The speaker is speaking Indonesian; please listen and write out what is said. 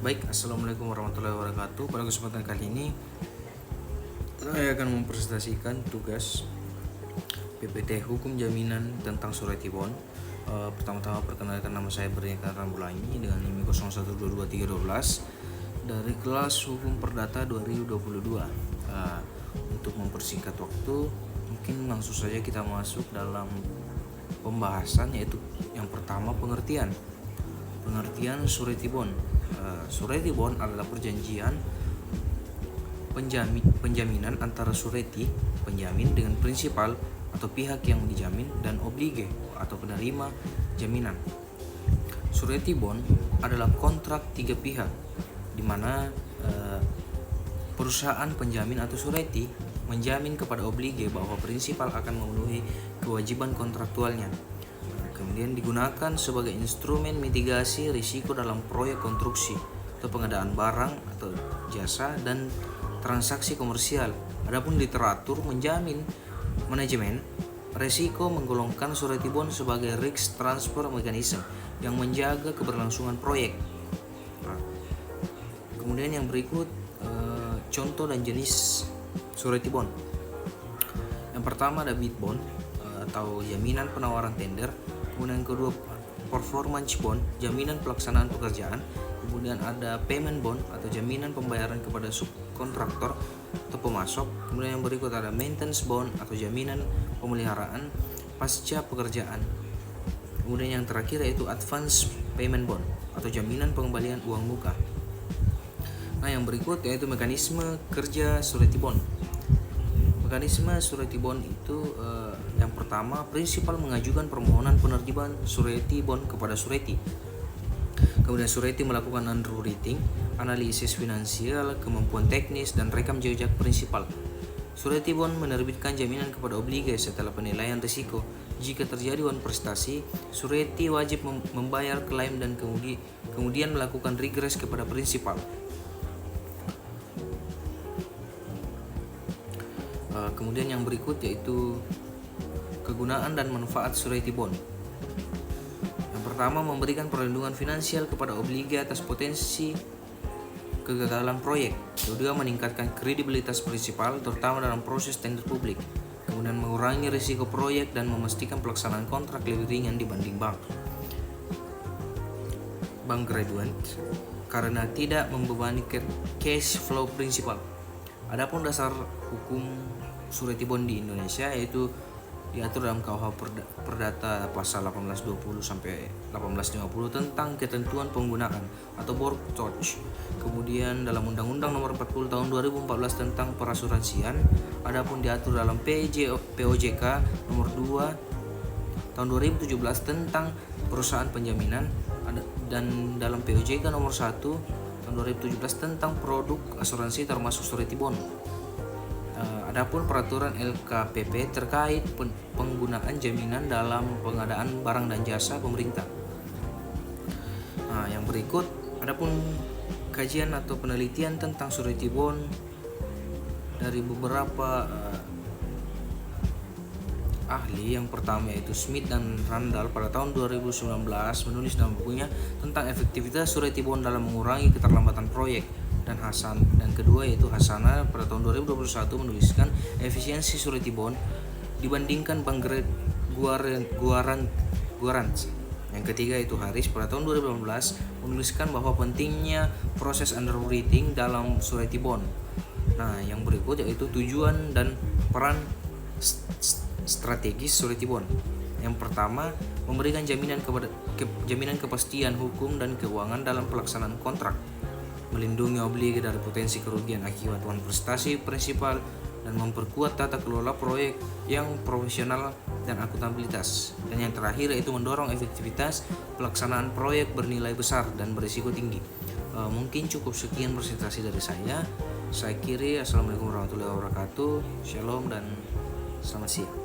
Baik, assalamualaikum warahmatullahi wabarakatuh. Pada kesempatan kali ini saya akan mempresentasikan tugas PPT Hukum Jaminan tentang Surety Bond. Pertama-tama perkenalkan, nama saya Berniakan Rambulangi dengan NIM 01222312 dari kelas Hukum Perdata 2022. Untuk mempersingkat waktu, mungkin langsung saja kita masuk dalam pembahasan, yaitu yang pertama pengertian surety bond. Surety bond adalah perjanjian penjaminan antara surety penjamin dengan prinsipal atau pihak yang dijamin dan oblige atau penerima jaminan. Surety bond adalah kontrak tiga pihak di mana perusahaan penjamin atau surety menjamin kepada oblige bahwa prinsipal akan memenuhi kewajiban kontraktualnya. Kemudian digunakan sebagai instrumen mitigasi risiko dalam proyek konstruksi atau pengadaan barang atau jasa dan transaksi komersial. Adapun literatur menjamin manajemen risiko menggolongkan surety bond sebagai risk transfer mechanism yang menjaga keberlangsungan proyek. Kemudian yang berikut contoh dan jenis surety bond. Yang pertama ada bid bond atau jaminan penawaran tender. Kemudian yang kedua performance bond, jaminan pelaksanaan pekerjaan. Kemudian ada payment bond atau jaminan pembayaran kepada subkontraktor atau pemasok. Kemudian yang berikut ada maintenance bond atau jaminan pemeliharaan pasca pekerjaan. Kemudian yang terakhir yaitu advance payment bond atau jaminan pengembalian uang muka. Nah, yang berikut yaitu mekanisme kerja surety bond. Mekanisme surety bond itu yang pertama, prinsipal mengajukan permohonan penerbitan surety bond kepada surety. Kemudian surety melakukan underwriting, analisis finansial, kemampuan teknis, dan rekam jejak prinsipal. Surety bond menerbitkan jaminan kepada oblige setelah penilaian risiko. Jika terjadi wan prestasi, surety wajib membayar klaim dan kemudian melakukan regress kepada prinsipal. Kemudian yang berikut yaitu kegunaan dan manfaat surety bond. Yang pertama, memberikan perlindungan finansial kepada oblige atas potensi kegagalan proyek. Kedua, meningkatkan kredibilitas prinsipal terutama dalam proses tender publik. Kemudian mengurangi risiko proyek dan memastikan pelaksanaan kontrak lebih ringan dibanding bank graduate karena tidak membebani cash flow prinsipal. Adapun dasar hukum surety bond di Indonesia yaitu diatur dalam KUH Perdata pasal 1820 sampai 1850 tentang ketentuan penggunaan atau board charge. Kemudian dalam Undang-Undang Nomor 40 Tahun 2014 tentang perasuransian. Adapun diatur dalam POJK Nomor 2 Tahun 2017 tentang perusahaan penjaminan dan dalam POJK Nomor 1 Tahun 2017 tentang produk asuransi termasuk surety bond. Adapun peraturan LKPP terkait penggunaan jaminan dalam pengadaan barang dan jasa pemerintah. Yang berikut adapun kajian atau penelitian tentang surety bond dari beberapa ahli. Yang pertama yaitu Smith dan Randall pada tahun 2019 menulis dalam bukunya tentang efektivitas surety bond dalam mengurangi keterlambatan proyek. Dan kedua yaitu Hasana pada tahun 2021 menuliskan efisiensi surety bond dibandingkan bank guarans. Yang ketiga yaitu Haris pada tahun 2018 menuliskan bahwa pentingnya proses underwriting dalam surety bond. Nah, yang berikut yaitu tujuan dan peran strategis surety bond. Yang pertama, memberikan jaminan kepastian hukum dan keuangan dalam pelaksanaan kontrak, melindungi oblige dari potensi kerugian akibat wan prestasi prinsipal, dan memperkuat tata kelola proyek yang profesional dan akuntabilitas. Dan yang terakhir yaitu mendorong efektivitas pelaksanaan proyek bernilai besar dan berisiko tinggi. Mungkin cukup sekian presentasi dari saya. Saya kiri, assalamualaikum warahmatullahi wabarakatuh. Shalom dan selamat siang.